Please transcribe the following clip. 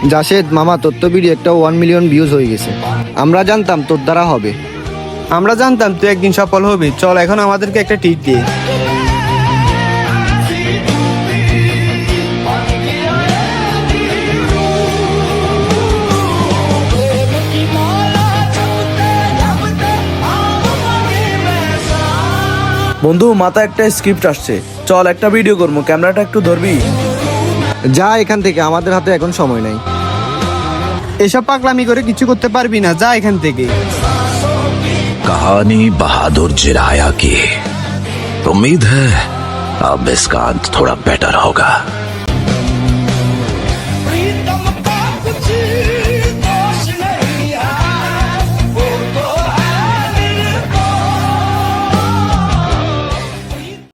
জাসেদ মামা, তোর তো ভিডিও একটা 1 মিলিয়ন ভিউজ হয়ে গেছে। আমরা জানতাম তোর দ্বারা হবে। আমরা জানতাম তুই একদিন সফল হবি। চল এখন আমাদেরকে একটা ট্রিট দিয়ে। বন্ধু, মাথায় একটা স্ক্রিপ্ট আসছে, চল একটা ভিডিও করবো, ক্যামেরাটা একটু ধরবি? যা এখান থেকে, আমাদের হাতে এখন সময় নাই। এসব পাগলামি করে কিছু করতে পারবি না, যা এখান থেকে। कहानी बहादुर जिराया की। उम्मीद है अब इसका अंत थोड़ा बेटर होगा।